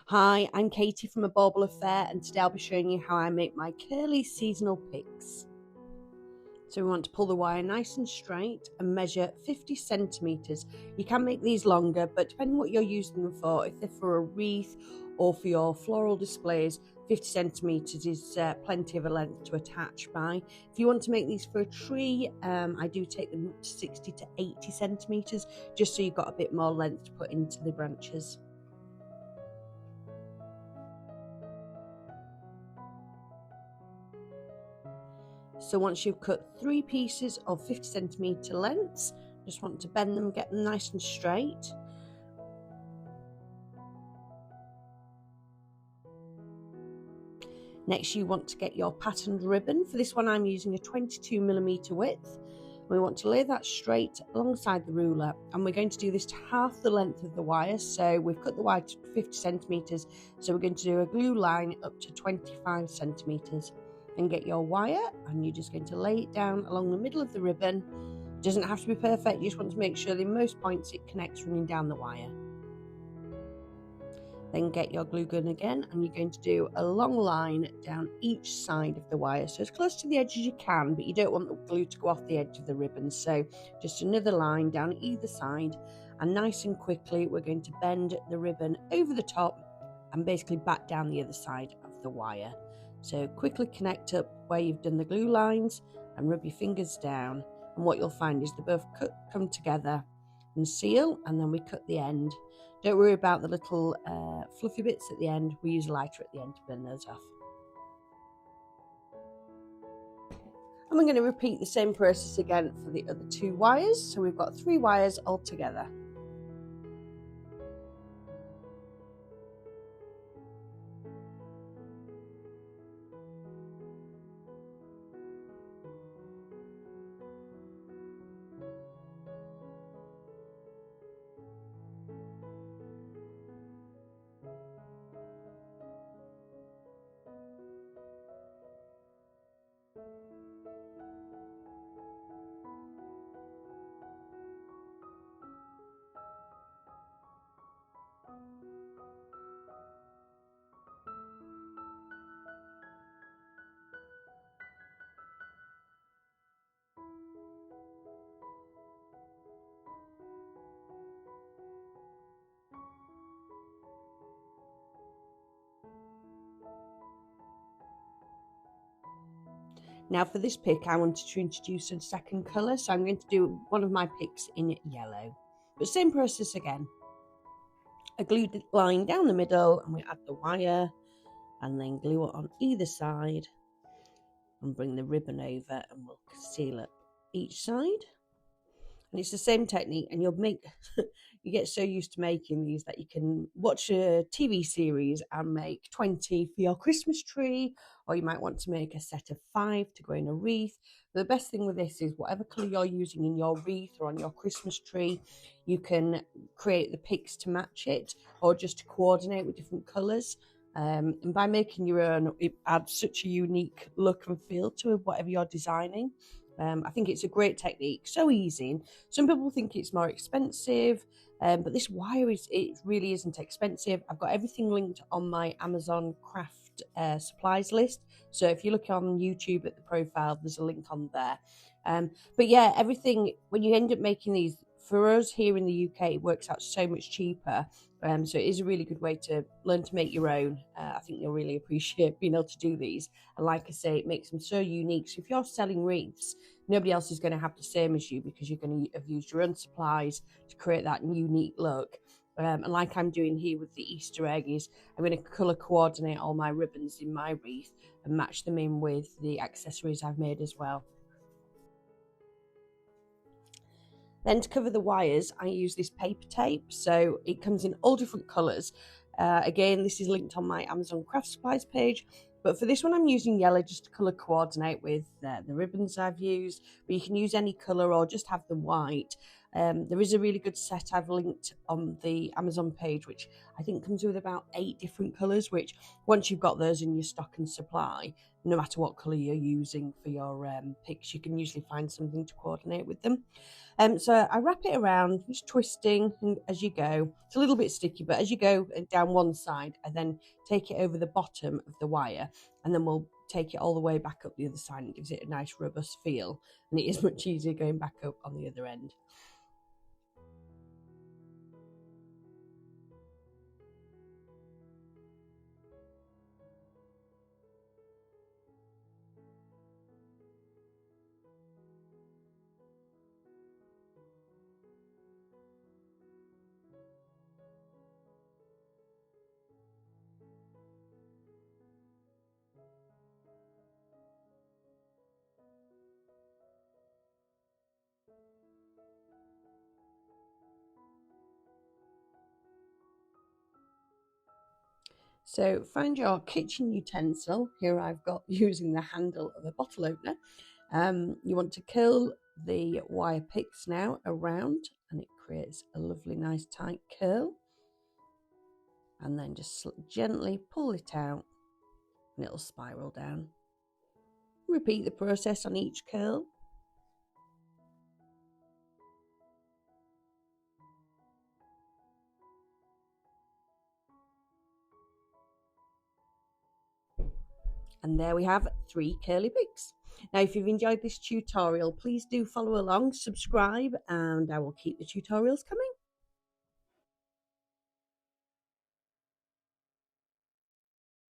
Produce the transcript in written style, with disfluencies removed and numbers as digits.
Hi, I'm Katie from A Bauble Affair, and today I'll be showing you how I make my curly seasonal picks. So we want to pull the wire nice and straight and measure 50 centimetres. You can make these longer, but depending what you're using them for, if they're for a wreath or for your floral displays, 50 centimetres is plenty of a length to attach by. If you want to make these for a tree, I do take them up to 60 to 80 centimetres, just so you've got a bit more length to put into the branches. So once you've cut 3 pieces of 50 centimetre lengths, just want to bend them, get them nice and straight. Next you want to get your patterned ribbon. For this one I'm using a 22mm width. We want to lay that straight alongside the ruler, and we're going to do this to half the length of the wire. So we've cut the wire to 50 centimetres, so we're going to do a glue line up to 25 centimetres. And get your wire, and you're just going to lay it down along the middle of the ribbon. It doesn't have to be perfect, you just want to make sure that in most points it connects running down the wire. Then get your glue gun again, and you're going to do a long line down each side of the wire, so as close to the edge as you can, but you don't want the glue to go off the edge of the ribbon. So just another line down either side, and nice and quickly we're going to bend the ribbon over the top and basically back down the other side of the wire. So quickly connect up where you've done the glue lines and rub your fingers down, and what you'll find is they both come together and seal, and then we cut the end. Don't worry about the little fluffy bits at the end. We use a lighter at the end to burn those off. And we're going to repeat the same process again for the other 2 wires. So we've got 3 wires all together. Now for this pick I wanted to introduce a second colour, so I'm going to do one of my picks in yellow. But same process again. A glue line down the middle, and we add the wire and then glue it on either side and bring the ribbon over, and we'll seal up each side. And it's the same technique, and you'll make you get so used to making these that you can watch a TV series and make 20 for your Christmas tree, or you might want to make a set of 5 to go in a wreath. But the best thing with this is whatever colour you're using in your wreath or on your Christmas tree, you can create the picks to match it, or just to coordinate with different colours. And by making your own, it adds such a unique look and feel to whatever you're designing. I think it's a great technique, so easy. Some people think it's more expensive, but this wire it really isn't expensive. I've got everything linked on my Amazon craft supplies list, so if you look on YouTube at the profile, there's a link on there. But yeah, everything, when you end up making these, for us here in the UK, it works out so much cheaper. So it is a really good way to learn to make your own. I think you'll really appreciate being able to do these. And like I say, it makes them so unique. So if you're selling wreaths, nobody else is going to have the same as you, because you're going to have used your own supplies to create that unique look. And like I'm doing here with the Easter egg, is I'm going to colour coordinate all my ribbons in my wreath and match them in with the accessories I've made as well. Then to cover the wires, I use this paper tape, so it comes in all different colours. Again, this is linked on my Amazon craft supplies page, but for this one I'm using yellow just to colour coordinate with the ribbons I've used, but you can use any colour or just have them white. There is a really good set I've linked on the Amazon page, which I think comes with about 8 different colours, which once you've got those in your stock and supply, no matter what colour you're using for your picks, you can usually find something to coordinate with them. So I wrap it around, just twisting as you go. It's a little bit sticky, but as you go down one side, I then take it over the bottom of the wire, and then we'll take it all the way back up the other side, and it gives it a nice robust feel, and it is much easier going back up on the other end. So find your kitchen utensil. Here I've got using the handle of a bottle opener. You want to curl the wire picks now around, and it creates a lovely nice tight curl. And then just gently pull it out and it'll spiral down. Repeat the process on each curl. And there we have 3 curly picks. Now, if you've enjoyed this tutorial, please do follow along, subscribe, and I will keep the tutorials coming.